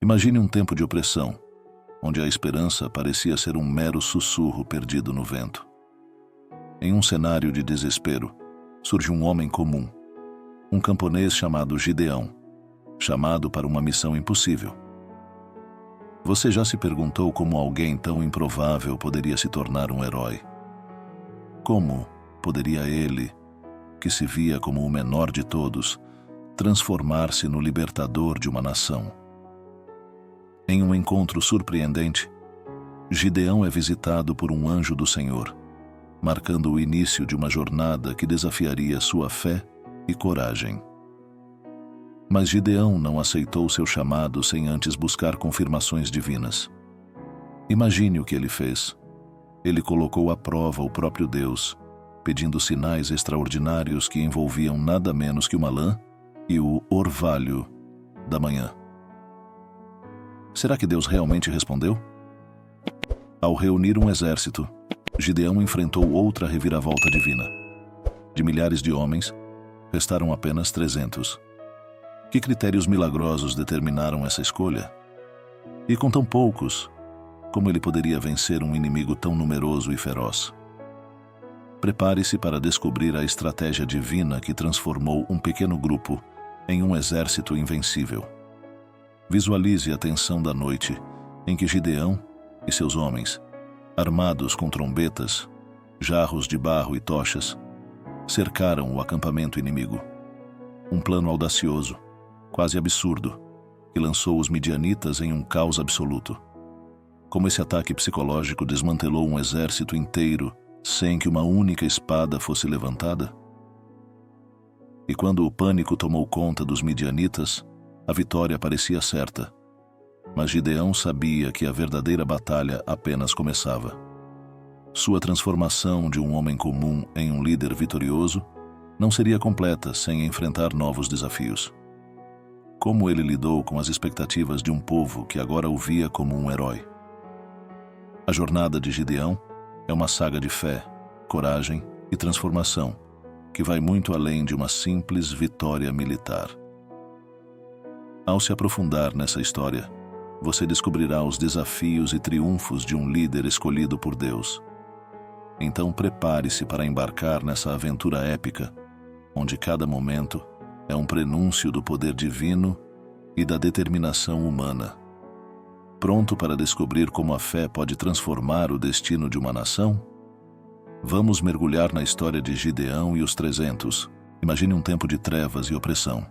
Imagine um tempo de opressão, onde a esperança parecia ser um mero sussurro perdido no vento. Em um cenário de desespero, surge um homem comum, um camponês chamado Gideão, chamado para uma missão impossível. Você já se perguntou como alguém tão improvável poderia se tornar um herói? Como poderia ele, que se via como o menor de todos, transformar-se no libertador de uma nação? Em um encontro surpreendente, Gideão é visitado por um anjo do Senhor, marcando o início de uma jornada que desafiaria sua fé e coragem. Mas Gideão não aceitou seu chamado sem antes buscar confirmações divinas. Imagine o que ele fez. Ele colocou à prova o próprio Deus, pedindo sinais extraordinários que envolviam nada menos que uma lã e o orvalho da manhã. Será que Deus realmente respondeu? Ao reunir um exército, Gideão enfrentou outra reviravolta divina. De milhares de homens, restaram apenas 300. Que critérios milagrosos determinaram essa escolha? E com tão poucos, como ele poderia vencer um inimigo tão numeroso e feroz? Prepare-se para descobrir a estratégia divina que transformou um pequeno grupo em um exército invencível. Visualize a tensão da noite em que Gideão e seus homens, armados com trombetas, jarros de barro e tochas, cercaram o acampamento inimigo. Um plano audacioso, quase absurdo, que lançou os midianitas em um caos absoluto. Como esse ataque psicológico desmantelou um exército inteiro sem que uma única espada fosse levantada? E quando o pânico tomou conta dos midianitas, a vitória parecia certa. Mas Gideão sabia que a verdadeira batalha apenas começava. Sua transformação de um homem comum em um líder vitorioso não seria completa sem enfrentar novos desafios. Como ele lidou com as expectativas de um povo que agora o via como um herói? A jornada de Gideão é uma saga de fé, coragem e transformação, que vai muito além de uma simples vitória militar. Ao se aprofundar nessa história, você descobrirá os desafios e triunfos de um líder escolhido por Deus. Então prepare-se para embarcar nessa aventura épica, onde cada momento é um prenúncio do poder divino e da determinação humana. Pronto para descobrir como a fé pode transformar o destino de uma nação? Vamos mergulhar na história de Gideão e os 300. Imagine um tempo de trevas e opressão,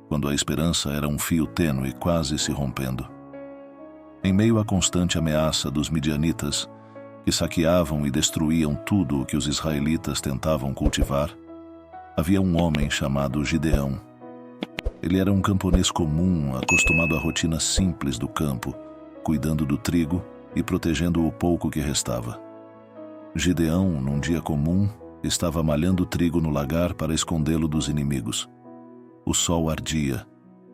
quando a esperança era um fio tênue quase se rompendo. Em meio à constante ameaça dos midianitas, que saqueavam e destruíam tudo o que os israelitas tentavam cultivar, havia um homem chamado Gideão. Ele era um camponês comum, acostumado à rotina simples do campo, cuidando do trigo e protegendo o pouco que restava. Gideão, num dia comum, estava malhando trigo no lagar para escondê-lo dos inimigos. O sol ardia,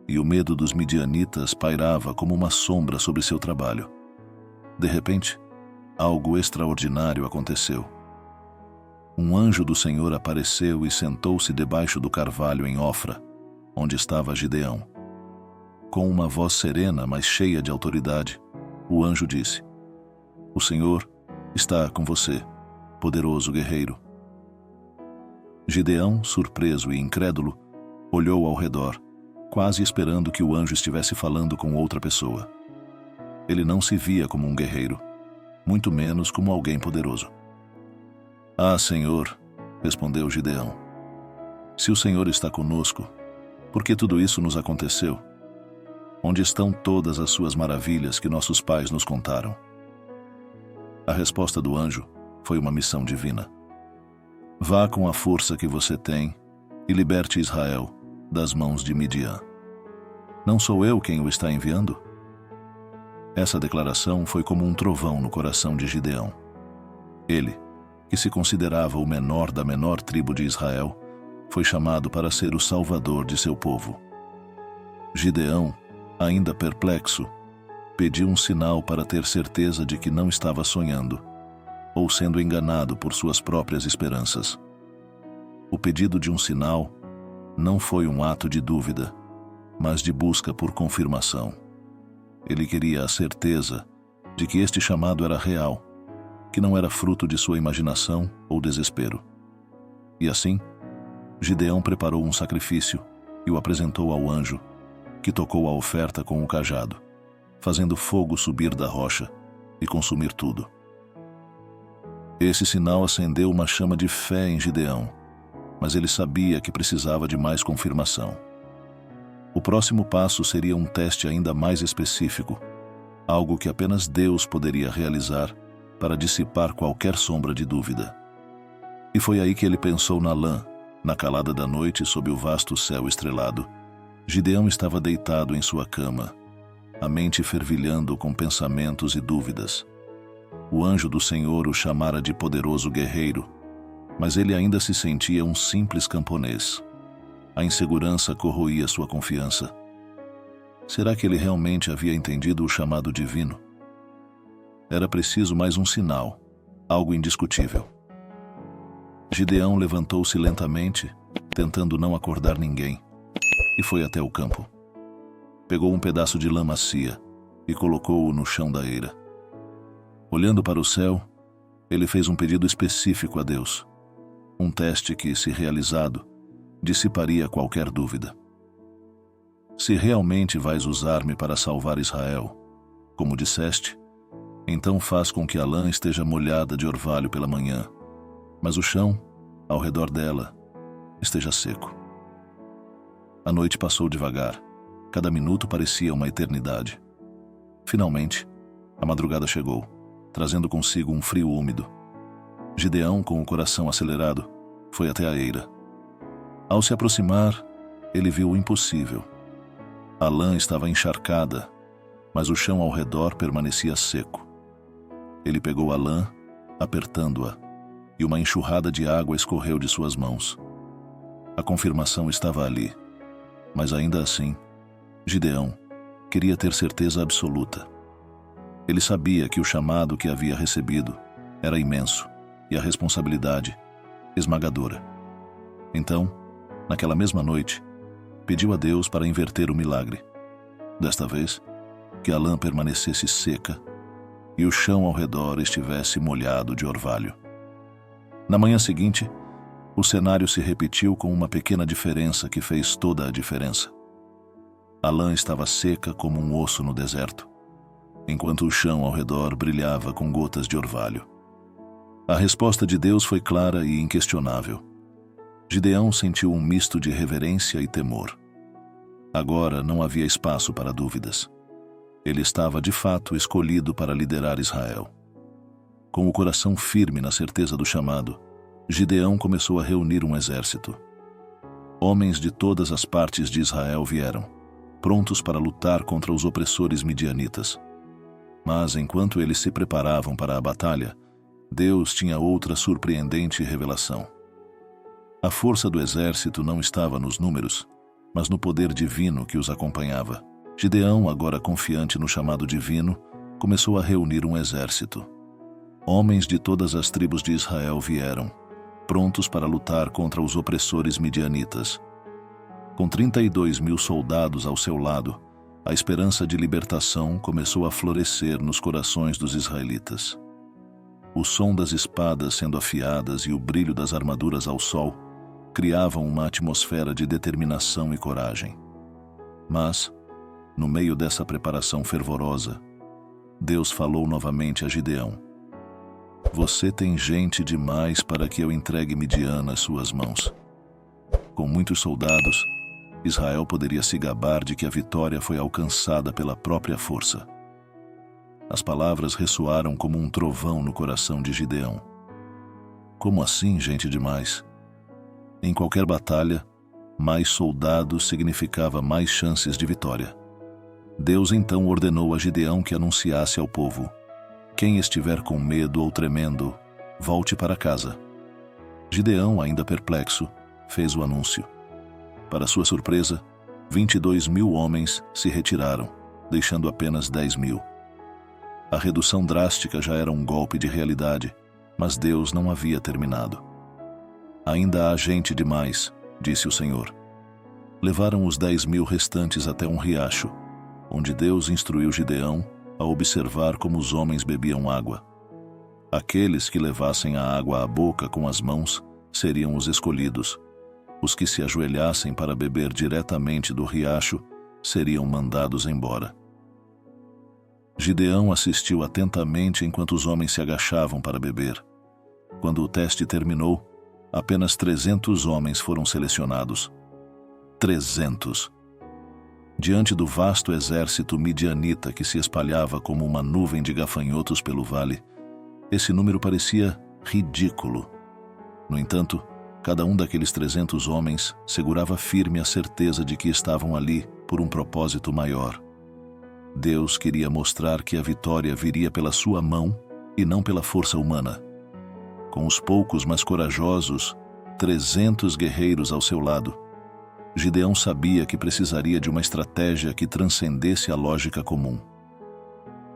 e o medo dos midianitas pairava como uma sombra sobre seu trabalho. De repente, algo extraordinário aconteceu. Um anjo do Senhor apareceu e sentou-se debaixo do carvalho em Ofra, onde estava Gideão. Com uma voz serena, mas cheia de autoridade, o anjo disse: "O Senhor está com você, poderoso guerreiro." Gideão, surpreso e incrédulo, olhou ao redor, quase esperando que o anjo estivesse falando com outra pessoa. Ele não se via como um guerreiro, muito menos como alguém poderoso. "Ah, Senhor", respondeu Gideão, "se o Senhor está conosco, por que tudo isso nos aconteceu? Onde estão todas as suas maravilhas que nossos pais nos contaram?" A resposta do anjo foi uma missão divina. "Vá com a força que você tem e liberte Israel das mãos de Midian. Não sou eu quem o está enviando?" Essa declaração foi como um trovão no coração de Gideão. Ele, que se considerava o menor da menor tribo de Israel, foi chamado para ser o salvador de seu povo. Gideão, ainda perplexo, pediu um sinal para ter certeza de que não estava sonhando, ou sendo enganado por suas próprias esperanças. O pedido de um sinal não foi um ato de dúvida, mas de busca por confirmação. Ele queria a certeza de que este chamado era real, que não era fruto de sua imaginação ou desespero. E assim, Gideão preparou um sacrifício e o apresentou ao anjo, que tocou a oferta com o cajado, fazendo fogo subir da rocha e consumir tudo. Esse sinal acendeu uma chama de fé em Gideão, mas ele sabia que precisava de mais confirmação. O próximo passo seria um teste ainda mais específico, algo que apenas Deus poderia realizar para dissipar qualquer sombra de dúvida. E foi aí que ele pensou na lã, na calada da noite sob o vasto céu estrelado. Gideão estava deitado em sua cama, a mente fervilhando com pensamentos e dúvidas. O anjo do Senhor o chamara de poderoso guerreiro, mas ele ainda se sentia um simples camponês. A insegurança corroía sua confiança. Será que ele realmente havia entendido o chamado divino? Era preciso mais um sinal, algo indiscutível. Gideão levantou-se lentamente, tentando não acordar ninguém, e foi até o campo. Pegou um pedaço de lã macia e colocou-o no chão da eira. Olhando para o céu, ele fez um pedido específico a Deus, um teste que, se realizado, dissiparia qualquer dúvida. Se realmente vais usar-me para salvar Israel, como disseste, então faz com que a lã esteja molhada de orvalho pela manhã, mas o chão, ao redor dela, esteja seco. A noite passou devagar, cada minuto parecia uma eternidade. Finalmente, a madrugada chegou, trazendo consigo um frio úmido. Gideão, com o coração acelerado, foi até a eira. Ao se aproximar, ele viu o impossível. A lã estava encharcada, mas o chão ao redor permanecia seco. Ele pegou a lã, apertando-a, e uma enxurrada de água escorreu de suas mãos. A confirmação estava ali, mas ainda assim, Gideão queria ter certeza absoluta. Ele sabia que o chamado que havia recebido era imenso e a responsabilidade esmagadora. Então, naquela mesma noite, pediu a Deus para inverter o milagre. Desta vez, que a lã permanecesse seca e o chão ao redor estivesse molhado de orvalho. Na manhã seguinte, o cenário se repetiu com uma pequena diferença que fez toda a diferença. A lã estava seca como um osso no deserto, enquanto o chão ao redor brilhava com gotas de orvalho. A resposta de Deus foi clara e inquestionável. Gideão sentiu um misto de reverência e temor. Agora não havia espaço para dúvidas. Ele estava, de fato, escolhido para liderar Israel. Com o coração firme na certeza do chamado, Gideão começou a reunir um exército. Homens de todas as partes de Israel vieram, prontos para lutar contra os opressores midianitas. Mas, enquanto eles se preparavam para a batalha, Deus tinha outra surpreendente revelação. A força do exército não estava nos números, mas no poder divino que os acompanhava. Gideão, agora confiante no chamado divino, começou a reunir um exército. Homens de todas as tribos de Israel vieram, prontos para lutar contra os opressores midianitas. Com 32.000 soldados ao seu lado, a esperança de libertação começou a florescer nos corações dos israelitas. O som das espadas sendo afiadas e o brilho das armaduras ao sol criavam uma atmosfera de determinação e coragem. Mas, no meio dessa preparação fervorosa, Deus falou novamente a Gideão: Você tem gente demais para que eu entregue Midian nas suas mãos. Com muitos soldados, Israel poderia se gabar de que a vitória foi alcançada pela própria força. As palavras ressoaram como um trovão no coração de Gideão. Como assim, gente demais? Em qualquer batalha, mais soldados significava mais chances de vitória. Deus então ordenou a Gideão que anunciasse ao povo: Quem estiver com medo ou tremendo, volte para casa. Gideão, ainda perplexo, fez o anúncio. Para sua surpresa, 22.000 homens se retiraram, deixando apenas 10.000. A redução drástica já era um golpe de realidade, mas Deus não havia terminado. Ainda há gente demais, disse o Senhor. Levaram os 10.000 restantes até um riacho, onde Deus instruiu Gideão a observar como os homens bebiam água. Aqueles que levassem a água à boca com as mãos seriam os escolhidos. Os que se ajoelhassem para beber diretamente do riacho seriam mandados embora. Gideão assistiu atentamente enquanto os homens se agachavam para beber. Quando o teste terminou, apenas 300 homens foram selecionados. 300! Diante do vasto exército midianita que se espalhava como uma nuvem de gafanhotos pelo vale, esse número parecia ridículo. No entanto, cada um daqueles 300 homens segurava firme a certeza de que estavam ali por um propósito maior. Deus queria mostrar que a vitória viria pela sua mão e não pela força humana. Com os poucos, mas corajosos, 300 guerreiros ao seu lado, Gideão sabia que precisaria de uma estratégia que transcendesse a lógica comum.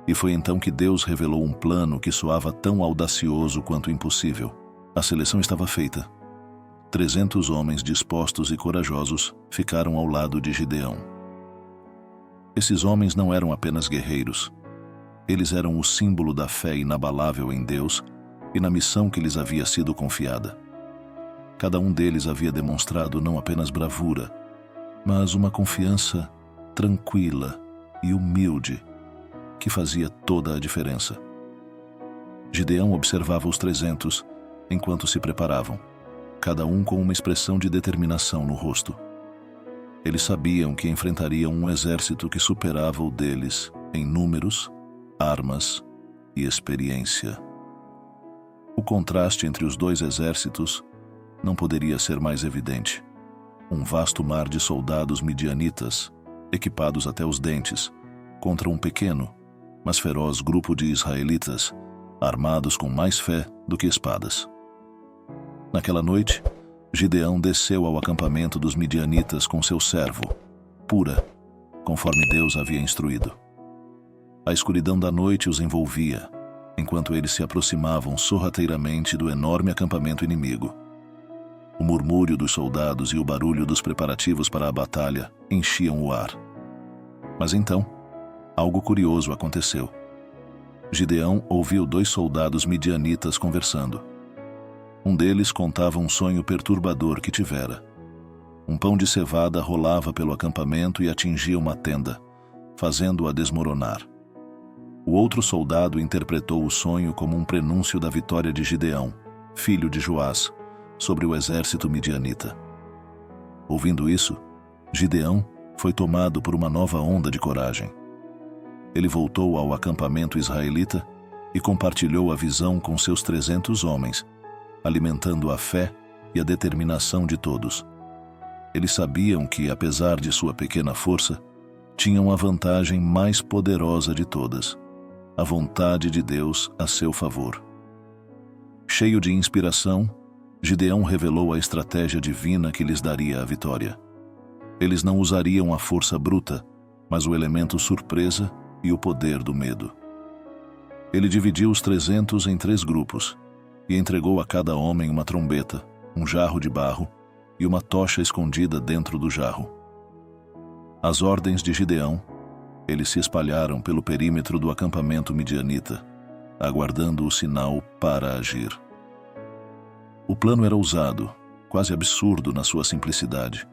E foi então que Deus revelou um plano que soava tão audacioso quanto impossível. A seleção estava feita. 300 homens dispostos e corajosos ficaram ao lado de Gideão. Esses homens não eram apenas guerreiros. Eles eram o símbolo da fé inabalável em Deus e na missão que lhes havia sido confiada. Cada um deles havia demonstrado não apenas bravura, mas uma confiança tranquila e humilde que fazia toda a diferença. Gideão observava os 300 enquanto se preparavam, cada um com uma expressão de determinação no rosto. Eles sabiam que enfrentariam um exército que superava o deles em números, armas e experiência. O contraste entre os dois exércitos não poderia ser mais evidente. Um vasto mar de soldados midianitas, equipados até os dentes, contra um pequeno, mas feroz grupo de israelitas, armados com mais fé do que espadas. Naquela noite, Gideão desceu ao acampamento dos midianitas com seu servo, Pura, conforme Deus havia instruído. A escuridão da noite os envolvia, enquanto eles se aproximavam sorrateiramente do enorme acampamento inimigo. O murmúrio dos soldados e o barulho dos preparativos para a batalha enchiam o ar. Mas então, algo curioso aconteceu. Gideão ouviu 2 soldados midianitas conversando. Um deles contava um sonho perturbador que tivera. Um pão de cevada rolava pelo acampamento e atingia uma tenda, fazendo-a desmoronar. O outro soldado interpretou o sonho como um prenúncio da vitória de Gideão, filho de Joás, sobre o exército midianita. Ouvindo isso, Gideão foi tomado por uma nova onda de coragem. Ele voltou ao acampamento israelita e compartilhou a visão com seus 300 homens, alimentando a fé e a determinação de todos. Eles sabiam que, apesar de sua pequena força, tinham a vantagem mais poderosa de todas, a vontade de Deus a seu favor. Cheio de inspiração, Gideão revelou a estratégia divina que lhes daria a vitória. Eles não usariam a força bruta, mas o elemento surpresa e o poder do medo. Ele dividiu os 300 em 3 grupos e entregou a cada homem uma trombeta, um jarro de barro e uma tocha escondida dentro do jarro. Às ordens de Gideão, eles se espalharam pelo perímetro do acampamento midianita, aguardando o sinal para agir. O plano era ousado, quase absurdo na sua simplicidade.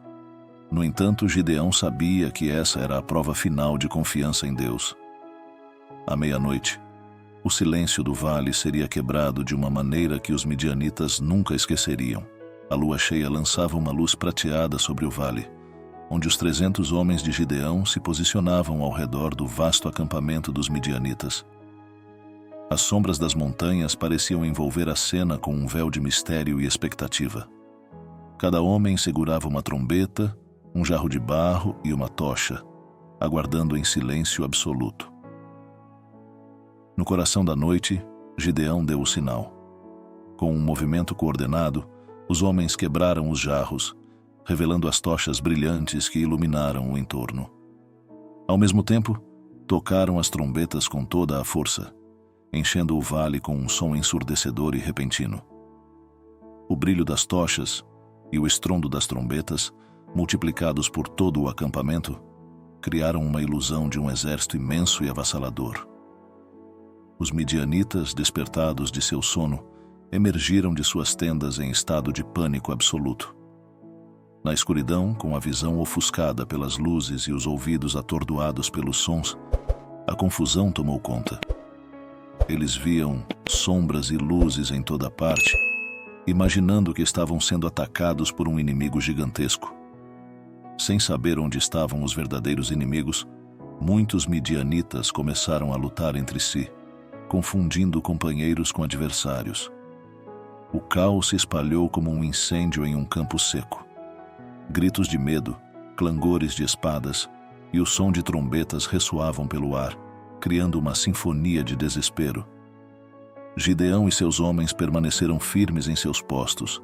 No entanto, Gideão sabia que essa era a prova final de confiança em Deus. À meia-noite, o silêncio do vale seria quebrado de uma maneira que os midianitas nunca esqueceriam. A lua cheia lançava uma luz prateada sobre o vale, onde os 300 homens de Gideão se posicionavam ao redor do vasto acampamento dos midianitas. As sombras das montanhas pareciam envolver a cena com um véu de mistério e expectativa. Cada homem segurava uma trombeta, um jarro de barro e uma tocha, aguardando em silêncio absoluto. No coração da noite, Gideão deu o sinal. Com um movimento coordenado, os homens quebraram os jarros, revelando as tochas brilhantes que iluminaram o entorno. Ao mesmo tempo, tocaram as trombetas com toda a força, enchendo o vale com um som ensurdecedor e repentino. O brilho das tochas e o estrondo das trombetas, multiplicados por todo o acampamento, criaram uma ilusão de um exército imenso e avassalador. Os midianitas, despertados de seu sono, emergiram de suas tendas em estado de pânico absoluto. Na escuridão, com a visão ofuscada pelas luzes e os ouvidos atordoados pelos sons, a confusão tomou conta. Eles viam sombras e luzes em toda parte, imaginando que estavam sendo atacados por um inimigo gigantesco. Sem saber onde estavam os verdadeiros inimigos, muitos midianitas começaram a lutar entre si, confundindo companheiros com adversários. O caos se espalhou como um incêndio em um campo seco. Gritos de medo, clangores de espadas e o som de trombetas ressoavam pelo ar, criando uma sinfonia de desespero. Gideão e seus homens permaneceram firmes em seus postos,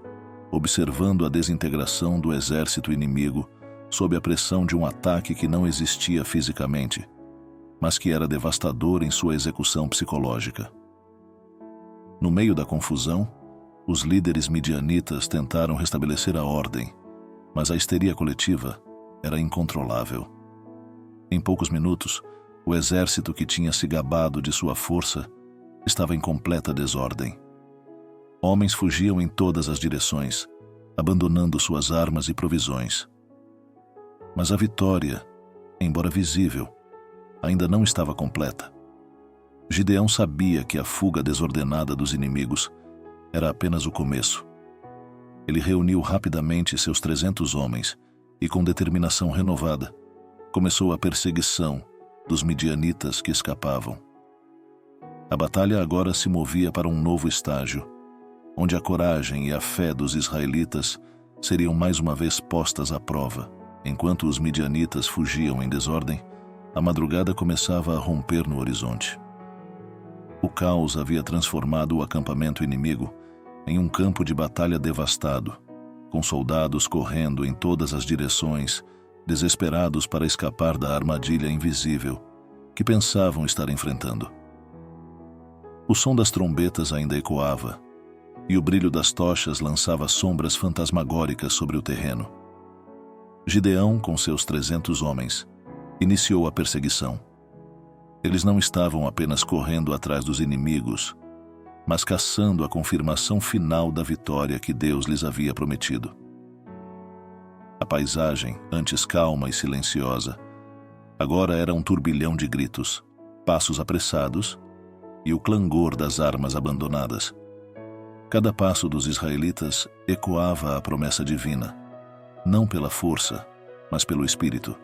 observando a desintegração do exército inimigo sob a pressão de um ataque que não existia fisicamente, mas que era devastador em sua execução psicológica. No meio da confusão, os líderes midianitas tentaram restabelecer a ordem, mas a histeria coletiva era incontrolável. Em poucos minutos, o exército que tinha se gabado de sua força estava em completa desordem. Homens fugiam em todas as direções, abandonando suas armas e provisões. Mas a vitória, embora visível, ainda não estava completa. Gideão sabia que a fuga desordenada dos inimigos era apenas o começo. Ele reuniu rapidamente seus 300 homens e, com determinação renovada, começou a perseguição dos midianitas que escapavam. A batalha agora se movia para um novo estágio, onde a coragem e a fé dos israelitas seriam mais uma vez postas à prova. Enquanto os midianitas fugiam em desordem, a madrugada começava a romper no horizonte. O caos havia transformado o acampamento inimigo em um campo de batalha devastado, com soldados correndo em todas as direções, desesperados para escapar da armadilha invisível que pensavam estar enfrentando. O som das trombetas ainda ecoava, e o brilho das tochas lançava sombras fantasmagóricas sobre o terreno. Gideão, com seus 300 homens, iniciou a perseguição. Eles não estavam apenas correndo atrás dos inimigos, mas caçando a confirmação final da vitória que Deus lhes havia prometido. A paisagem, antes calma e silenciosa, agora era um turbilhão de gritos, passos apressados e o clangor das armas abandonadas. Cada passo dos israelitas ecoava a promessa divina, não pela força, mas pelo espírito.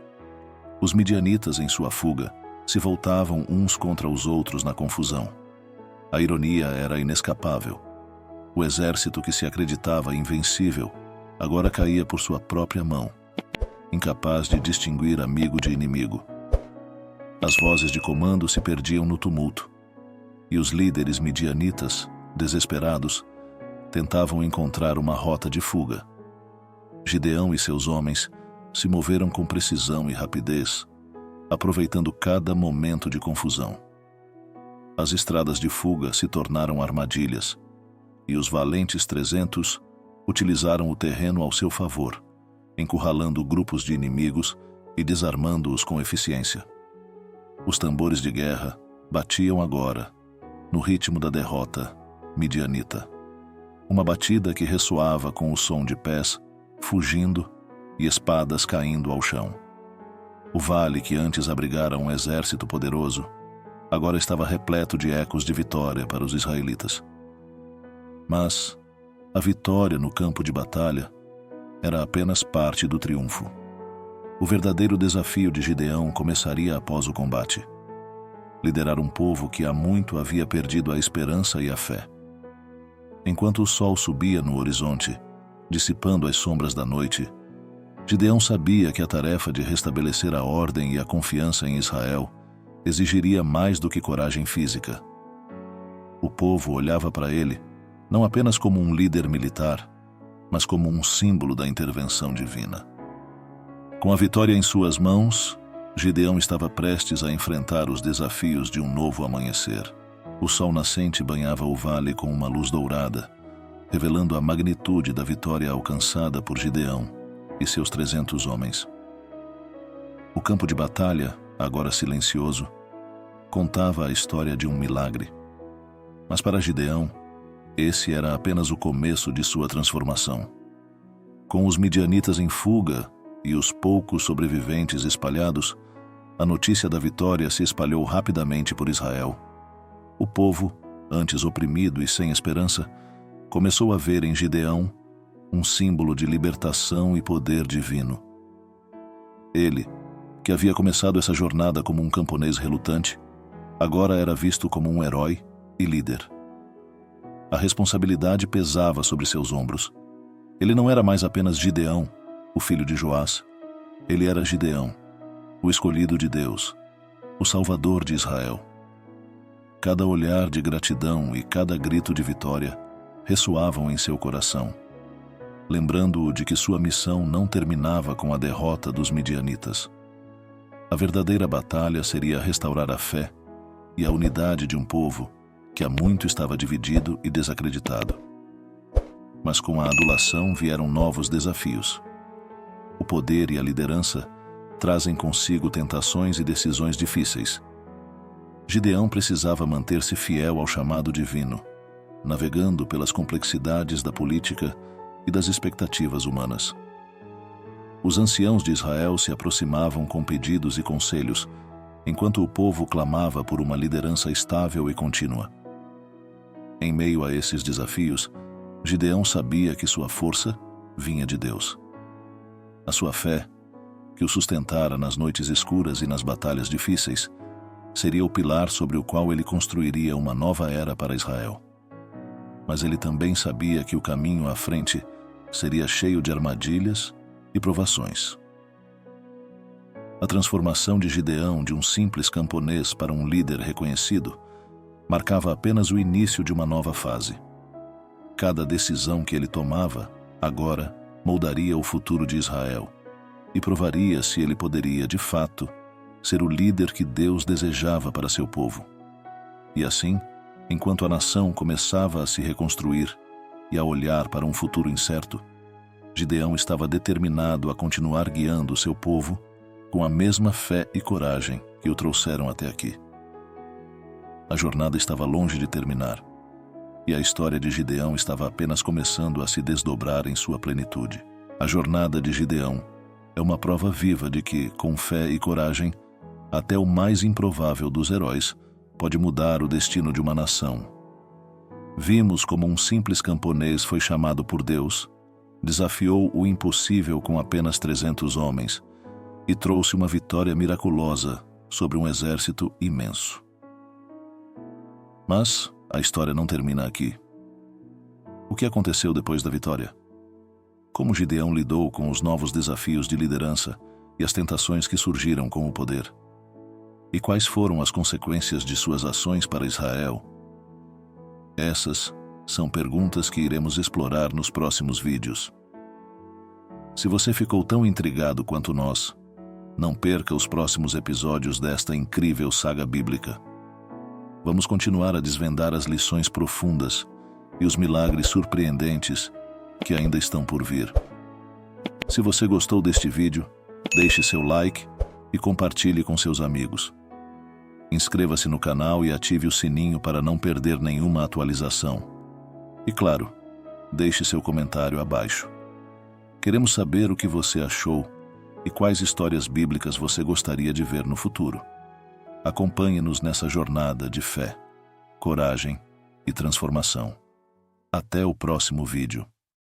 Os midianitas, em sua fuga, se voltavam uns contra os outros na confusão. A ironia era inescapável. O exército que se acreditava invencível agora caía por sua própria mão, incapaz de distinguir amigo de inimigo. As vozes de comando se perdiam no tumulto, e os líderes midianitas, desesperados, tentavam encontrar uma rota de fuga. Gideão e seus homens se moveram com precisão e rapidez, aproveitando cada momento de confusão. As estradas de fuga se tornaram armadilhas, e os valentes 300 utilizaram o terreno ao seu favor, encurralando grupos de inimigos e desarmando-os com eficiência. Os tambores de guerra batiam agora, no ritmo da derrota midianita. Uma batida que ressoava com o som de pés fugindo e espadas caindo ao chão. O vale que antes abrigara um exército poderoso agora estava repleto de ecos de vitória para os israelitas. Mas a vitória no campo de batalha era apenas parte do triunfo. O verdadeiro desafio de Gideão começaria após o combate. Liderar um povo que há muito havia perdido a esperança e a fé. Enquanto o sol subia no horizonte, dissipando as sombras da noite, Gideão sabia que a tarefa de restabelecer a ordem e a confiança em Israel exigiria mais do que coragem física. O povo olhava para ele não apenas como um líder militar, mas como um símbolo da intervenção divina. Com a vitória em suas mãos, Gideão estava prestes a enfrentar os desafios de um novo amanhecer. O sol nascente banhava o vale com uma luz dourada, revelando a magnitude da vitória alcançada por Gideão e seus 300 homens. O campo de batalha, agora silencioso, contava a história de um milagre. Mas para Gideão, esse era apenas o começo de sua transformação. Com os midianitas em fuga e os poucos sobreviventes espalhados, a notícia da vitória se espalhou rapidamente por Israel. O povo, antes oprimido e sem esperança, começou a ver em Gideão um símbolo de libertação e poder divino. Ele, que havia começado essa jornada como um camponês relutante, agora era visto como um herói e líder. A responsabilidade pesava sobre seus ombros. Ele não era mais apenas Gideão, o filho de Joás. Ele era Gideão, o escolhido de Deus, o Salvador de Israel. Cada olhar de gratidão e cada grito de vitória ressoavam em seu coração, lembrando-o de que sua missão não terminava com a derrota dos midianitas. A verdadeira batalha seria restaurar a fé e a unidade de um povo que há muito estava dividido e desacreditado. Mas com a adulação vieram novos desafios. O poder e a liderança trazem consigo tentações e decisões difíceis. Gideão precisava manter-se fiel ao chamado divino, navegando pelas complexidades da política e das expectativas humanas. Os anciãos de Israel se aproximavam com pedidos e conselhos, enquanto o povo clamava por uma liderança estável e contínua. Em meio a esses desafios, Gideão sabia que sua força vinha de Deus. A sua fé, que o sustentara nas noites escuras e nas batalhas difíceis, seria o pilar sobre o qual ele construiria uma nova era para Israel. Mas ele também sabia que o caminho à frente seria cheio de armadilhas e provações. A transformação de Gideão de um simples camponês para um líder reconhecido marcava apenas o início de uma nova fase. Cada decisão que ele tomava, agora, moldaria o futuro de Israel e provaria se ele poderia, de fato, ser o líder que Deus desejava para seu povo. E assim, enquanto a nação começava a se reconstruir e a olhar para um futuro incerto, Gideão estava determinado a continuar guiando seu povo com a mesma fé e coragem que o trouxeram até aqui. A jornada estava longe de terminar, e a história de Gideão estava apenas começando a se desdobrar em sua plenitude. A jornada de Gideão é uma prova viva de que, com fé e coragem, até o mais improvável dos heróis pode mudar o destino de uma nação. Vimos como um simples camponês foi chamado por Deus, desafiou o impossível com apenas 300 homens e trouxe uma vitória miraculosa sobre um exército imenso. Mas a história não termina aqui. O que aconteceu depois da vitória? Como Gideão lidou com os novos desafios de liderança e as tentações que surgiram com o poder? E quais foram as consequências de suas ações para Israel? Essas são perguntas que iremos explorar nos próximos vídeos. Se você ficou tão intrigado quanto nós, não perca os próximos episódios desta incrível saga bíblica. Vamos continuar a desvendar as lições profundas e os milagres surpreendentes que ainda estão por vir. Se você gostou deste vídeo, deixe seu like e compartilhe com seus amigos. Inscreva-se no canal e ative o sininho para não perder nenhuma atualização. E claro, deixe seu comentário abaixo. Queremos saber o que você achou e quais histórias bíblicas você gostaria de ver no futuro. Acompanhe-nos nessa jornada de fé, coragem e transformação. Até o próximo vídeo.